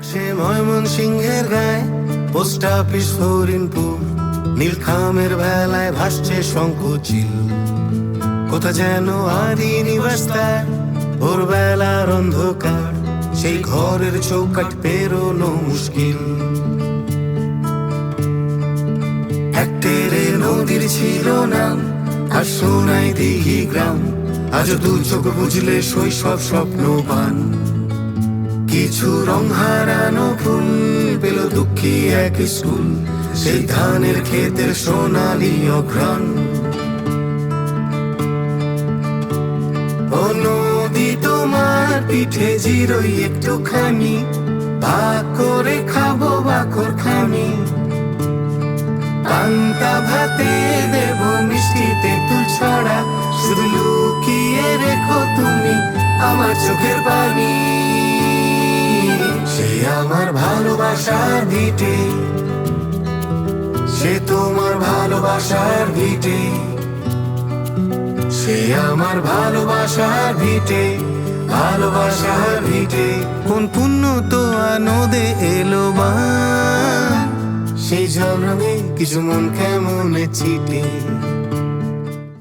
সে ময়মনসিংহের গায়ে post office হরিণপুর, নীলখামের বেলায় ভাসছে শঙ্কুচিল। কোথা যেন আদি নিবাস তার, ভোরবেলার অন্ধকার, সেই ঘরের চৌকাঠ পেরোনো মুশকিল। একটেরে নদীর ছিল নাম, আর সোনাই দিঘি গ্রাম, আজ দু চোখ বুঝলে শৈশব স্বপ্ন পান। কিছু রং হারানো ফুল পেল দুঃখী এক স্কুল, সেই ধানের ক্ষেতের সোনালি অঘ্রাণ। ও নদী তোমার পিঠে জিরোই একটুখানি, ভাগ করে খাবো বাকর খানি। পান্তা ভাতে দেব মিষ্টি তেঁতুল ছড়া, শুধু লুকিয়ে রেখো তুমি আমার চোখের পানি। সে আমার ভালোবাসার ভিটে, সে তোমার ভালোবাসার ভিটে, সে আমার ভালোবাসার ভিটে, ভালোবাসার ভিটে। কোন পুণ্য তো নদে এলো বা, সেই জল রঙে কিছু মন কেমন চিটে।